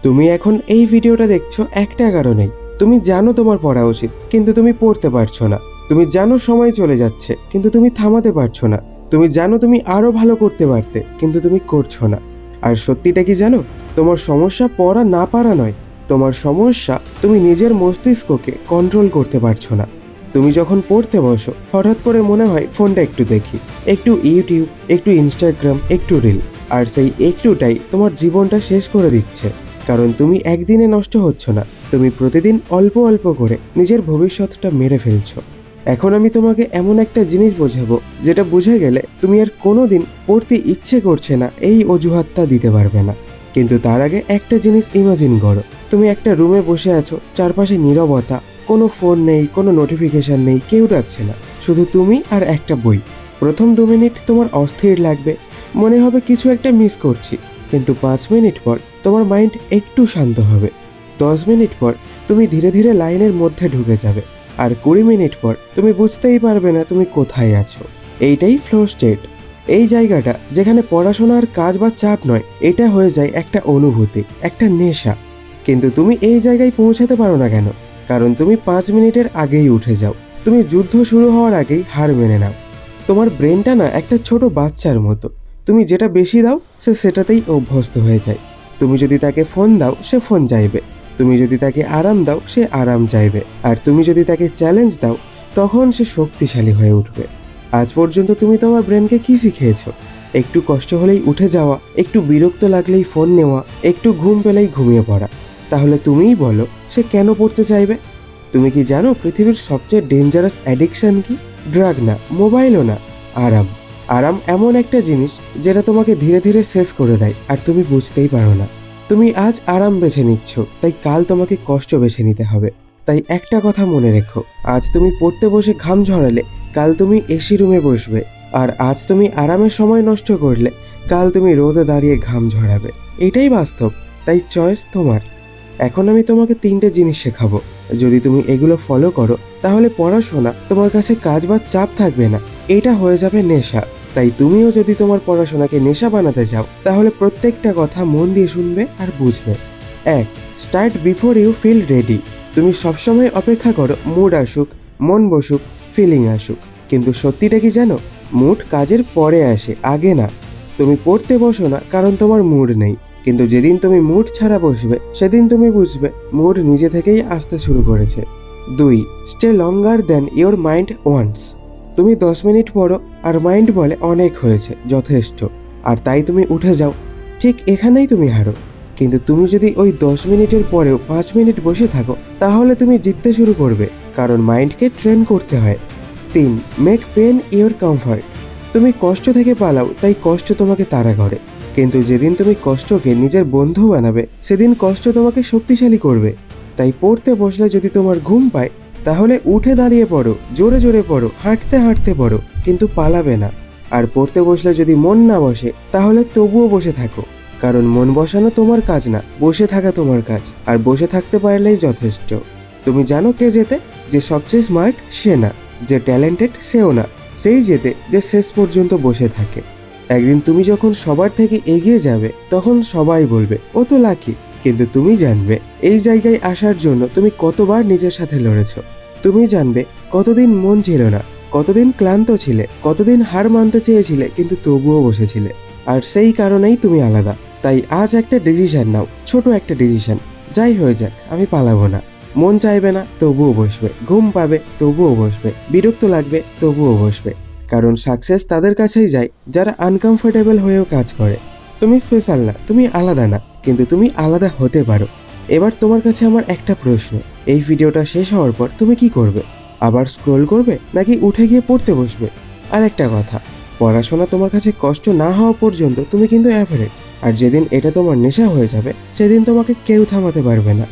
তুমি এখন এই ভিডিওটা দেখছো একটা কারণেই। তুমি জানো তোমার পড়া উচিত, কিন্তু তুমি পড়তে পারছো না। তুমি জানো সময় চলে যাচ্ছে, কিন্তু তুমি থামাতে পারছো না। তুমি জানো তুমি আরো ভালো করতে পারতে, কিন্তু তুমি করছো না। আর সত্যিটা কি জানো? তোমার সমস্যা পড়া না পারা নয়, তোমার সমস্যা তুমি নিজের মস্তিষ্ককে কন্ট্রোল করতে পারছো না। তুমি যখন পড়তে বসো, হঠাৎ করে মনে হয় ফোনটা একটু দেখি, একটু ইউটিউব, একটু ইনস্টাগ্রাম, একটু রিল। আর সেই একটুটাই তোমার জীবনটা শেষ করে দিচ্ছে। কারণ তুমি একদিনে নষ্ট হচ্ছ না, তুমি প্রতিদিন অল্প অল্প করে নিজের ভবিষ্যৎটা মেরে ফেলছো। এখন আমি তোমাকে এমন একটা জিনিস বোঝাবো, যেটা বুঝে গেলে তুমি আর কোনোদিন পড়তে ইচ্ছে করছে না এই অজুহাতটা দিতে পারবে না। কিন্তু তার আগে একটা জিনিস ইমাজিন করো, তুমি একটা রুমে বসে আছো, চারপাশে নীরবতা, কোনো ফোন নেই, কোনো নোটিফিকেশন নেই, কেউ ডাকছে না, শুধু তুমি আর একটা বই। প্রথম 2 মিনিট তোমার অস্থির লাগবে, মনে হবে কিছু একটা মিস করছি। কিন্তু 5 মিনিট পর তোমার মাইন্ড একটু শান্ত হবে। 10 মিনিট পর তুমি ধীরে ধীরে লাইনের মধ্যে ঢুকে যাবে। আর 20 মিনিট পর তুমি বুঝতেই পারবে না তুমি কোথায় আছো। এইটাই ফ্লো স্টেট। এই জায়গাটা যেখানে পড়াশোনার কাজ বা চাপ নয়, এটা হয়ে যায় একটা অনুভূতি, একটা নেশা। কিন্তু তুমি এই জায়গায় পৌঁছাতে পারো না কেন? কারণ তুমি 5 মিনিটের আগেই উঠে যাও। তুমি যুদ্ধ শুরু হওয়ার আগেই হার মেনে নাও। তোমার ব্রেনটা না একটা ছোট বাচ্চার মতো। তুমি যেটা বেশি দাও সে সেটাতেই অভ্যস্ত হয়ে যায়। তুমি যদি তাকে ফোন দাও সে ফোন চাইবে, তুমি যদি তাকে আরাম দাও সে আরাম চাইবে, আর তুমি যদি তাকে চ্যালেঞ্জ দাও তখন সে শক্তিশালী হয়ে উঠবে। আজ পর্যন্ত তুমি তোমার ব্রেনকে কি শিখিয়েছ? একটু কষ্ট হলেই উঠে যাওয়া, একটু বিরক্ত লাগলেই ফোন নেওয়া, একটু ঘুম পেলেই ঘুমিয়ে পড়া। তাহলে তুমিই বলো সে কেন পড়তে চাইবে? তুমি কি জানো পৃথিবীর সবচেয়ে ডেঞ্জারাস অ্যাডিকশন কি? ড্রাগ না, মোবাইলও না, আরাম। আরাম এমন একটা জিনিস যেটা তোমাকে ধীরে ধীরে শেষ করে দেয়, আর তুমি বুঝতেই পারো না। তুমি আজ আরাম বেছে নিচ্ছ, তাই কাল তোমাকে কষ্ট বেছে নিতে হবে। তাই একটা কথা মনে রেখো, আজ তুমি পড়তে বসে ঘাম ঝরালে কাল তুমি এসি রুমে বসবে। আর আজ তুমি আরামের সময় নষ্ট করলে কাল তুমি রোদে দাঁড়িয়ে ঘাম ঝরাবে। এটাই বাস্তব, তাই চয়েস তোমার। এখন আমি তোমাকে 3টে জিনিস শেখাবো। যদি তুমি এগুলো ফলো করো তাহলে পড়াশোনা তোমার কাছে কাজ বা চাপ থাকবে না, এটা হয়ে যাবে নেশা। তাই তুমিও যদি তোমার পড়াশোনাকে নেশা বানাতে চাও তাহলে প্রত্যেকটা কথা মন দিয়ে শুনবে আর বুঝবে। 1. Start before you feel ready. তুমি সবসময় অপেক্ষা করো মুড আসুক, মন বসুক, ফিলিং আসুক। কিন্তু সত্যিটা কি জানো? মুড কাজের পরে আসে, আগে না। তুমি পড়তে বসো না কারণ তোমার মুড নেই, কিন্তু যেদিন তুমি মুড ছাড়া বসবে সেদিন তুমি বুঝবে মুড নিজে থেকেই আসতে শুরু করেছে। 2. Stay longer than your mind wants. তুমি 10 মিনিট পড়ো আর মাইন্ড বলে অনেক হয়েছে, যথেষ্ট, আর তাই তুমি উঠে যাও। ঠিক এখানেই তুমি হারো। কিন্তু তুমি যদি ওই 10 মিনিটের পরেও 5 মিনিট বসে থাকো তাহলে তুমি জিততে শুরু করবে, কারণ মাইন্ডকে ট্রেন করতে হয়। 3. Make pain your comfort. তুমি কষ্ট থেকে পালাও, তাই কষ্ট তোমাকে তাড়া করে। কিন্তু যেদিন তুমি কষ্টকে নিজের বন্ধু বানাবে সেদিন কষ্ট তোমাকে শক্তিশালী করবে। তাই পড়তে বসলে যদি তোমার ঘুম পায় তাহলে উঠে দাঁড়িয়ে পড়ো, জোরে জোরে পড়ো, হাঁটতে হাঁটতে পড়ো, কিন্তু পালাবে না। আর পড়তে বসলে যদি মন না বসে তাহলে তবুও বসে থাকো, কারণ মন বসানো তোমার কাজ না, বসে থাকা তোমার কাজ। আর বসে থাকতে পারলেই যথেষ্ট। তুমি জানো কে জেতে? যে সবচেয়ে স্মার্ট সে না, যে ট্যালেন্টেড সেও না, সেই জেতে যে শেষ পর্যন্ত বসে থাকে। একদিন তুমি যখন সবার থেকে এগিয়ে যাবে তখন সবাই বলবে ও তো লাকি। কিন্তু তুমি জানবে এই জায়গায় আসার জন্য তুমি কতবার নিজের সাথে লড়েছ। তুমি জানবে কতদিন মন ছিল না, কতদিন ক্লান্ত ছিলে, কতদিন হার মানতে চেয়েছিলে কিন্তু তবুও বসেছিলে। আর সেই কারণেই তুমি আলাদা। তাই আজ একটা ডিসিশন নাও, ছোট একটা ডিসিশন। যাই হয়ে যাক, আমি পালাবো না। মন চাইবে না তবুও বসবে, ঘুম পাবে তবুও বসবে, বিরক্ত লাগবে তবুও বসবে। কারণ সাকসেস তাদের কাছেই যায় যারা আনকমফোর্টেবল হয়েও কাজ করে। তুমি স্পেশাল না, তুমি আলাদা না, কিন্তু তুমি আলাদা হতে পারো। এবার তোমার কাছে আমার একটা প্রশ্ন, এই ভিডিওটা শেষ হওয়ার পর তুমি কি করবে? আবার স্ক্রোল করবে নাকি উঠে গিয়ে পড়তে বসবে? আর একটা কথা, পড়াশোনা তোমার কাছে কষ্ট না হওয়া পর্যন্ত তুমি কিন্তু অ্যাভারেজ। আর যেদিন এটা তোমার নেশা হয়ে যাবে সেদিন তোমাকে কেউ থামাতে পারবে না।